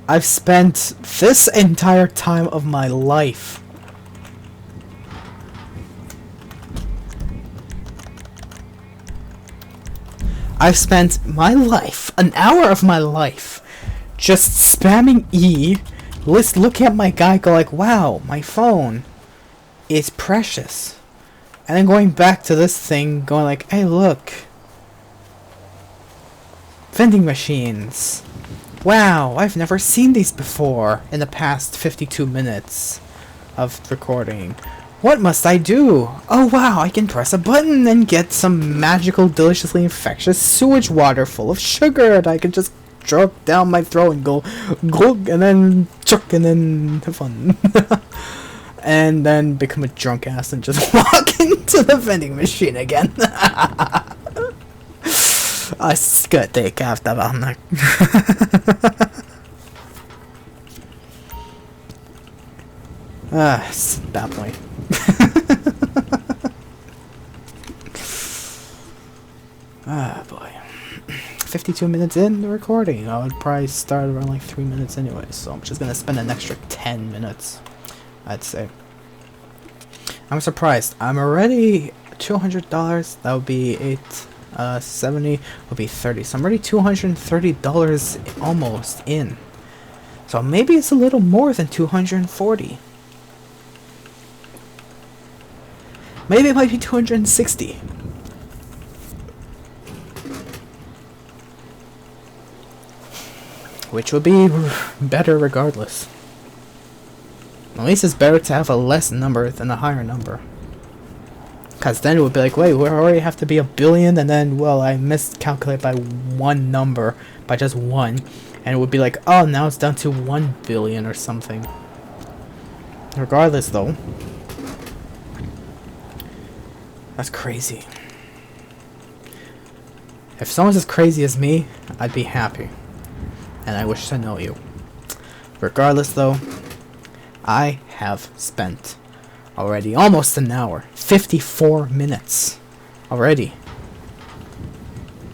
I've spent this entire time of my life I've spent my life, an hour of my life, just spamming E, looking at my guy, go like, wow, my phone is precious. And then going back to this thing, going like, hey look, vending machines. Wow, I've never seen these before in the past 52 minutes of recording. What must I do? Oh wow, I can press a button and get some magical, deliciously infectious sewage water full of sugar that I can just drop down my throat and go glug, and then chuck, and then have fun. And then become a drunk ass and just walk into the vending machine again. I ska take after varandra. That point. Ah, boy. 52 minutes in the recording. I would probably start around like 3 minutes anyway, so I'm just gonna spend an extra 10 minutes, I'd say. I'm surprised. I'm already $200. That would be 70 would be 30. So I'm already $230 almost in. So maybe it's a little more than 240. Maybe it might be 260. Which would be better regardless. At least it's better to have a less number than a higher number. Because then it would be like, wait, we already have to be a billion, and then, well, I miscalculated by one number, by just one. And it would be like, oh, now it's down to 1 billion or something. Regardless, though. That's crazy. If someone's as crazy as me, I'd be happy. And I wish to know you. Regardless, though, I have spent already almost an hour, 54 minutes already,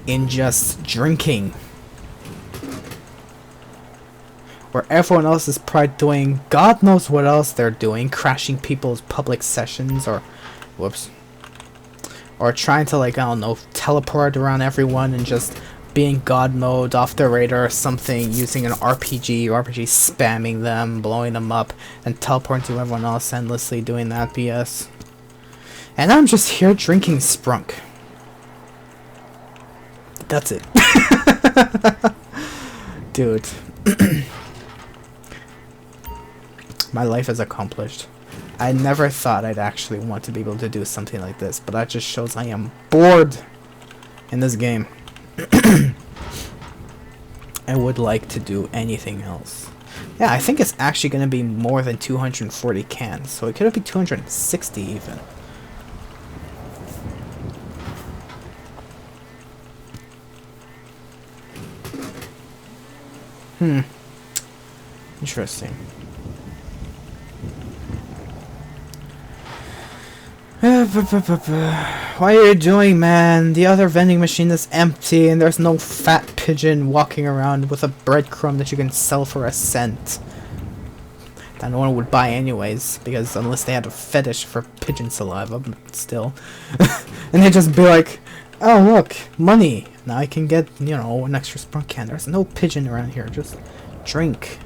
in just drinking. Where everyone else is probably doing God knows what else they're doing, crashing people's public sessions, or whoops, or trying to, like, I don't know, teleport around everyone and just being God mode off their radar or something, using an RPG, or RPG spamming them, blowing them up, and teleporting to everyone else endlessly, doing that BS. And I'm just here drinking Sprunk. That's it. Dude. My life is accomplished. I never thought I'd actually want to be able to do something like this, but that just shows I am bored in this game. I would like to do anything else. Yeah, I think it's actually going to be more than 240 cans, so it could be 260 even. Interesting. What are you doing, man? The other vending machine is empty and there's no fat pigeon walking around with a breadcrumb that you can sell for a cent. That no one would buy anyways, because unless they had a fetish for pigeon saliva, but still. And they'd just be like, oh look, money. Now I can get, you know, an extra Sprunk can. There's no pigeon around here, just drink.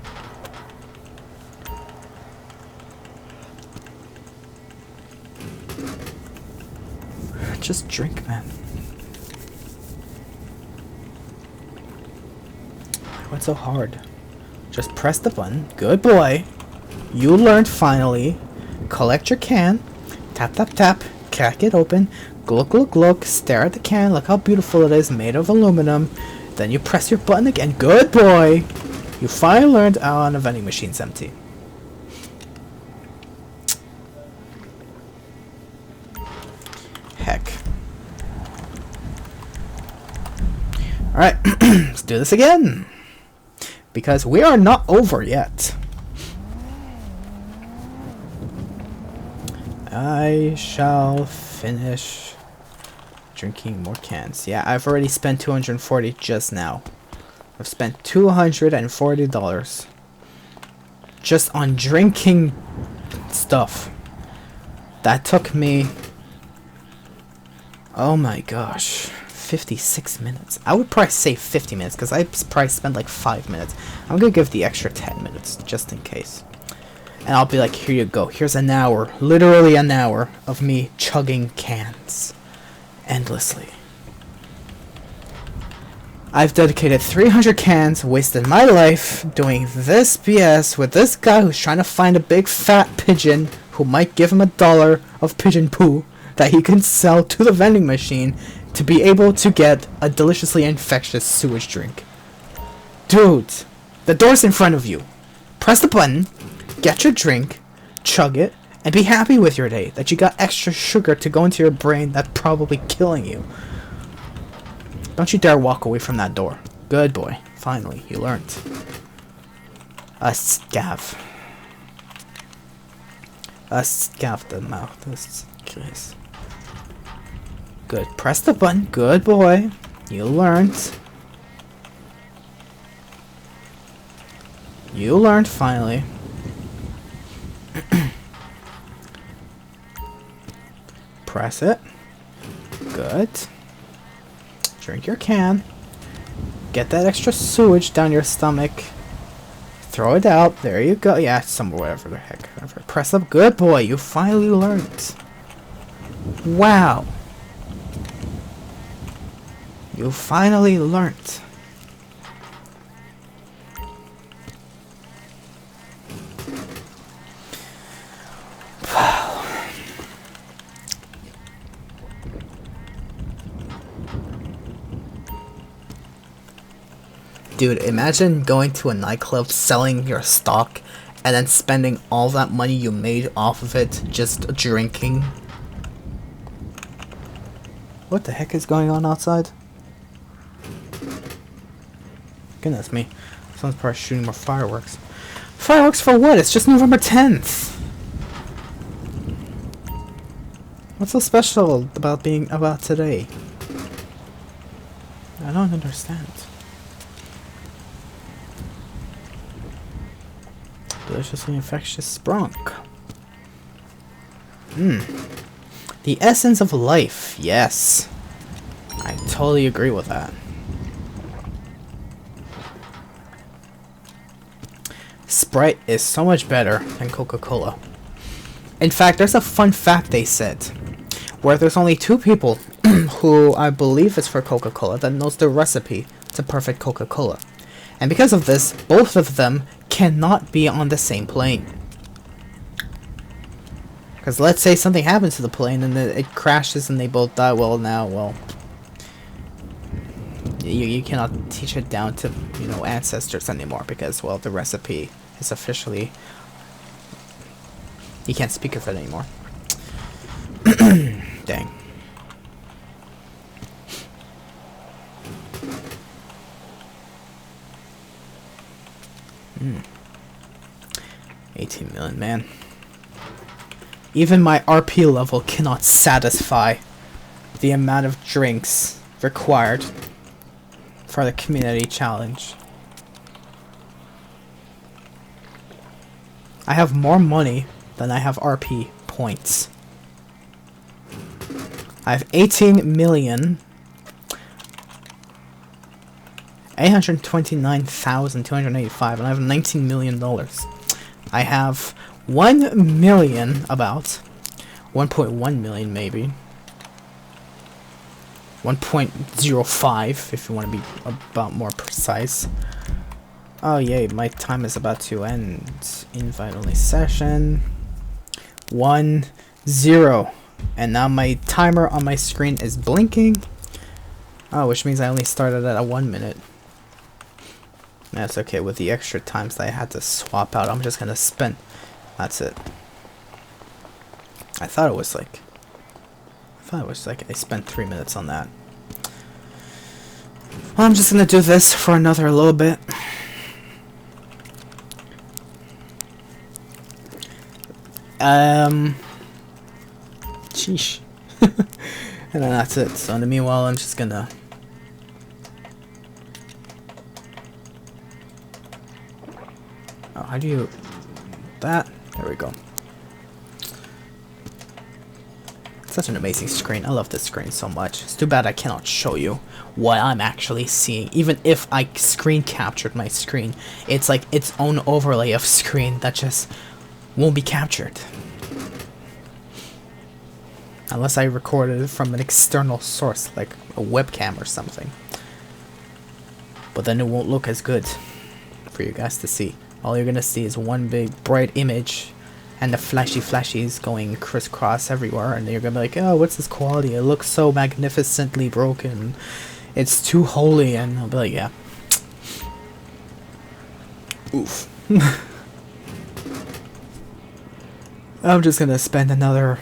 Just drink, man. What's so hard? Just press the button. Good boy. You learned finally. Collect your can. Tap, tap, tap. Crack it open. Look, look, look. Stare at the can. Look how beautiful it is. Made of aluminum. Then you press your button again. Good boy. You finally learned. Oh, and the vending machine's empty. Heck. Alright, let's do this again. Because we are not over yet. I shall finish drinking more cans. Yeah, I've already spent 240 just now. I've spent $240 just on drinking stuff. That took me, oh my gosh, 56 minutes. I would probably say 50 minutes because I probably spent like 5 minutes. I'm gonna give the extra 10 minutes just in case. And I'll be like, here you go. Here's an hour, literally an hour of me chugging cans endlessly. I've dedicated 300 cans, wasted my life doing this BS with this guy who's trying to find a big fat pigeon who might give him $1 of pigeon poo that he can sell to the vending machine to be able to get a deliciously infectious sewage drink. Dude, the door's in front of you. Press the button, get your drink, chug it, and be happy with your day that you got extra sugar to go into your brain that's probably killing you. Don't you dare walk away from that door. Good boy. Finally, you learned. A scav. A scav the mouth. This case. Good. Press the button. Good boy. You learned. You learned finally. Press it. Good. Drink your can. Get that extra sewage down your stomach. Throw it out. There you go. Yeah, somewhere, whatever the heck. Whatever. Press up. Good boy. You finally learned. Wow. You finally learned. Dude, imagine going to a nightclub, selling your stock, and then spending all that money you made off of it just drinking. What the heck is going on outside? Goodness me. Someone's probably shooting more fireworks. Fireworks for what? It's just November 10th. What's so special about today? I don't understand. Deliciously infectious Sprunk. The essence of life. Yes. I totally agree with that. Sprite is so much better than Coca-Cola. In fact, there's a fun fact they said, where there's only 2 people who I believe is for Coca-Cola that knows the recipe to perfect Coca-Cola. And because of this, both of them cannot be on the same plane. Because let's say something happens to the plane and it crashes and they both die. Well, now, well, You cannot teach it down to, you know, ancestors anymore because, well, the recipe is officially... You can't speak of it anymore. Dang. Hmm. 18 million, man. Even my RP level cannot satisfy the amount of drinks required for the community challenge. I have more money than I have RP points. I have 18,829,285 and I have $19 million. I have 1 million, about 1.1 million maybe. 1.05 if you want to be about more precise. Oh yay, my time is about to end. Invite only session. 1, 0. And now my timer on my screen is blinking. Oh, which means I only started at a 1 minute. That's okay, with the extra times that I had to swap out, I'm just gonna spend. That's it. I thought it was like I spent 3 minutes on that. Well, I'm just gonna do this for another little bit. Sheesh. And then that's it. So in the meanwhile, I'm just gonna... Oh, how do you... That? There we go. Such an amazing screen. I love this screen so much. It's too bad I cannot show you what I'm actually seeing. Even if I screen captured my screen, it's like its own overlay of screen that just won't be captured. Unless I recorded it from an external source, like a webcam or something. But then it won't look as good for you guys to see. All you're gonna see is one big bright image and the flashies going crisscross everywhere, and you're gonna be like, oh, what's this quality? It looks so magnificently broken. It's too holy, and I'll be like, yeah. Oof. I'm just gonna spend another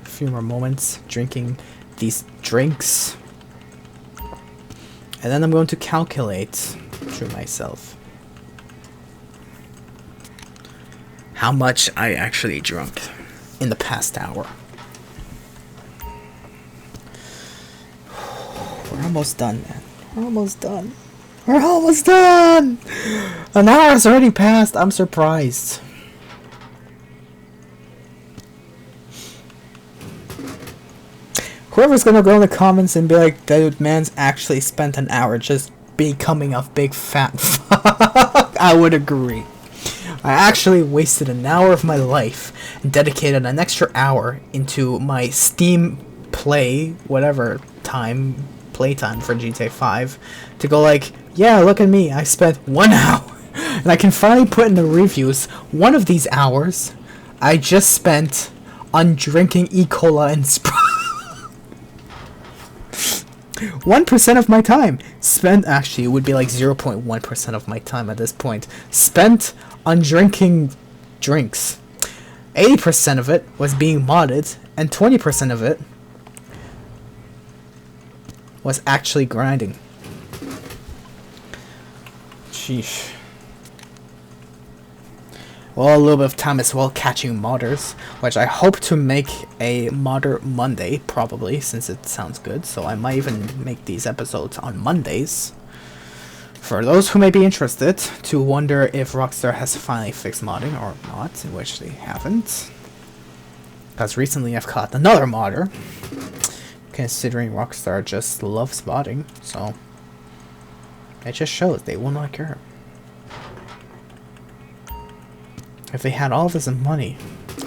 few more moments drinking these drinks, and then I'm going to calculate to myself how much I actually drunk in the past hour. We're almost done, man. We're almost done. We're almost done! An hour has already passed. I'm surprised. Whoever's gonna go in the comments and be like, that man's actually spent an hour just becoming a big fat fuck, I would agree. I actually wasted an hour of my life and dedicated an extra hour into my Steam play, whatever time, playtime for GTA 5, to go like, yeah, look at me, I spent 1 hour. And I can finally put in the reviews, one of these hours I just spent on drinking E-Cola and Sprunks. 1% of my time spent, actually it would be like 0.1% of my time at this point, spent on drinking drinks. 80% of it was being modded, and 20% of it was actually grinding. Sheesh. Well, a little bit of time as well catching modders, which I hope to make a modder Monday, probably, since it sounds good. So I might even make these episodes on Mondays. For those who may be interested, to wonder if Rockstar has finally fixed modding or not, in which they haven't. Because recently I've caught another modder, considering Rockstar just loves modding, so it just shows they will not care. If they had all this money,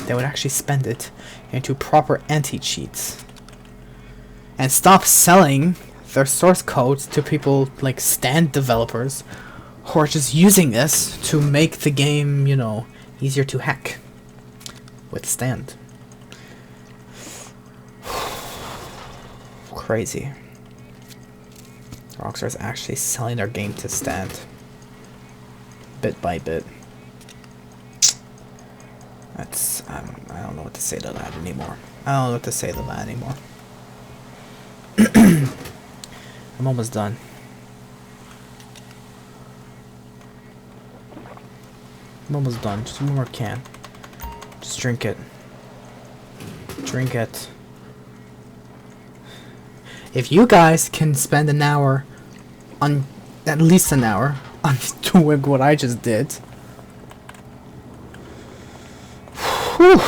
they would actually spend it into proper anti-cheats. And stop selling their source code to people like stand developers who are just using this to make the game, you know, easier to hack with stand. Crazy. Rockstar's actually selling their game to stand. Bit by bit. That's... I don't know what to say to that anymore. I don't know what to say to that anymore. I'm almost done. I'm almost done. Just one more can. Just drink it. Drink it. If you guys can spend an hour on... at least an hour on doing what I just did... Whew.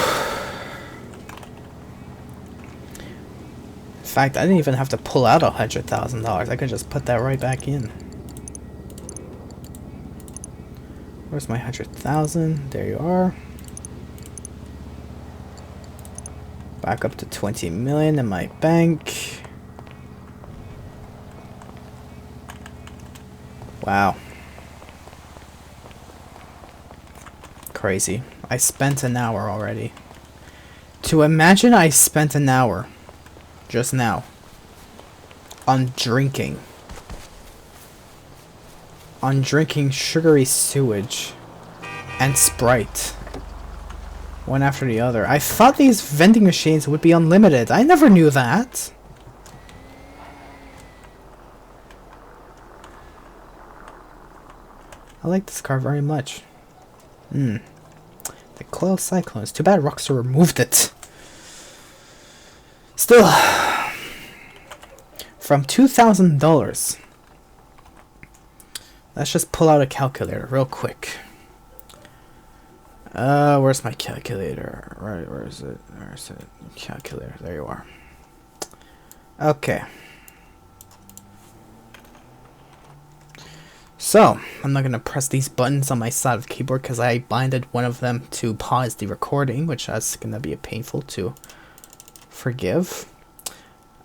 In fact, I didn't even have to pull out $100,000. I could just put that right back in. Where's my 100,000? There you are. Back up to 20 million in my bank. Wow. Crazy. I spent an hour already. To imagine I spent an hour just now on drinking. On drinking sugary sewage and Sprite. One after the other. I thought these vending machines would be unlimited. I never knew that. I like this car very much. The Coil Cyclone. It's too bad Rockstar removed it. Still, from $2,000. Let's just pull out a calculator real quick. Where's my calculator? Right, where is it? Where's it? Calculator. There you are. Okay. So, I'm not gonna press these buttons on my side of the keyboard because I binded one of them to pause the recording, which is gonna be painful to forgive.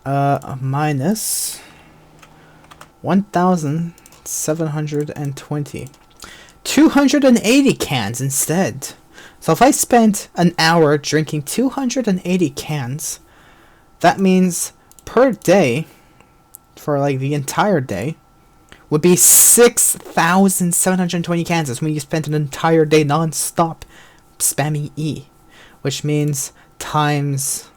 Minus 1,720. 280 cans instead. So if I spent an hour drinking 280 cans, that means per day, for like the entire day, would be 6,720 cans. That's when you spent an entire day non-stop spamming E. Which means times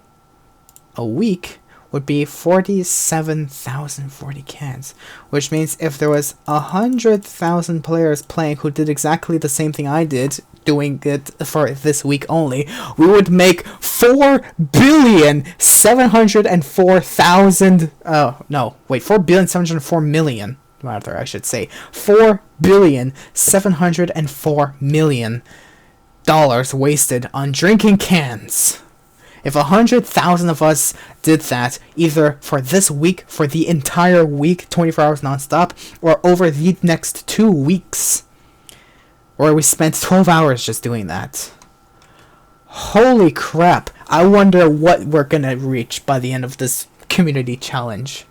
a week would be 47,040 cans. Which means if there was 100,000 players playing who did exactly the same thing I did, doing it for this week only, we would make 4,704,000 rather, I should say, $4,704,000,000 wasted on drinking cans. If 100,000 of us did that, either for this week, for the entire week, 24 hours non-stop, or over the next 2 weeks, where we spent 12 hours just doing that. Holy crap. I wonder what we're gonna reach by the end of this community challenge.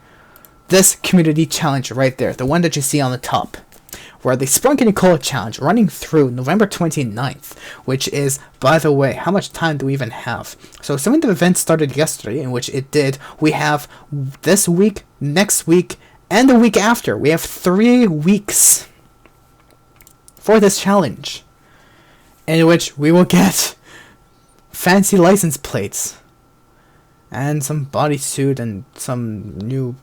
This community challenge right there, the one that you see on the top, where the Sprunk and E-Cola challenge running through November 29th, which is, by the way, how much time do we even have? So some of the events started yesterday, in which it did. We have this week, next week, and the week after. We have 3 weeks for this challenge, in which we will get fancy license plates and some bodysuit and some new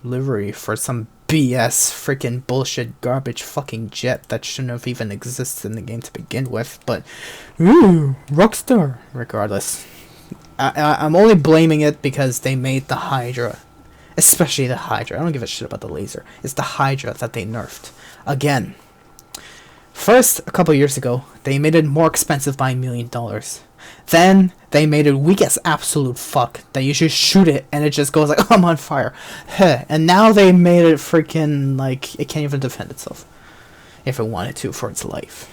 livery for some BS freaking bullshit garbage fucking jet that shouldn't have even existed in the game to begin with. But ooh, Rockstar. Regardless, I'm only blaming it because they made the Hydra, especially the Hydra. I don't give a shit about the laser. It's the Hydra that they nerfed again. First, a couple years ago, they made it more expensive by $1 million. Then, they made it weak as absolute fuck, that you should shoot it and it just goes like, oh, I'm on fire. And now they made it freaking like, it can't even defend itself. If it wanted to, for its life.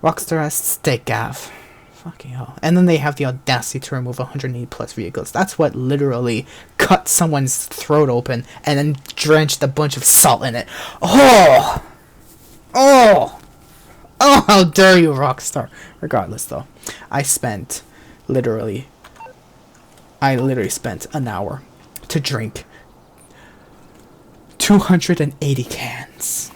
Rockstar has steak av. Fucking hell. And then they have the audacity to remove 180 plus vehicles. That's what literally cut someone's throat open and then drenched a bunch of salt in it. Oh! Oh! Oh, how dare you, Rockstar. Regardless, though, I literally spent an hour to drink 280 cans.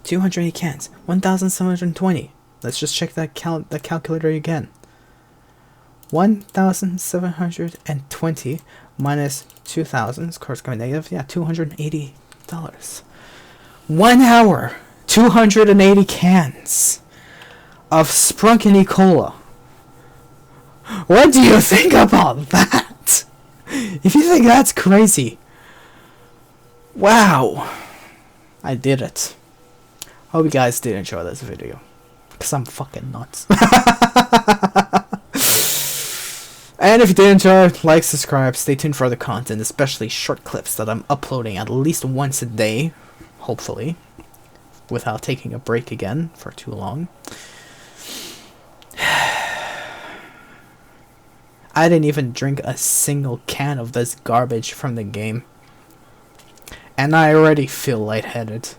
280 cans. 1,720. Let's just check that calculator again. 1,720 minus 2,000, of course, going negative. Yeah, $280. 1 hour, 280 cans of Sprunk and E-Cola. What do you think about that? If you think that's crazy, wow, I did it. Hope you guys did enjoy this video, because I'm fucking nuts. And if you did enjoy, like, subscribe, stay tuned for other content, especially short clips that I'm uploading at least once a day, hopefully, without taking a break again for too long. I didn't even drink a single can of this garbage from the game, and I already feel lightheaded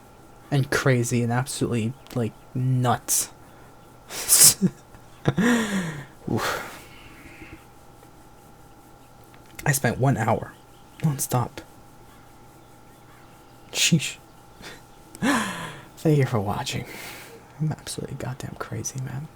and crazy and absolutely, like, nuts. Oof. I spent 1 hour non-stop. Sheesh. Thank you for watching. I'm absolutely goddamn crazy, man.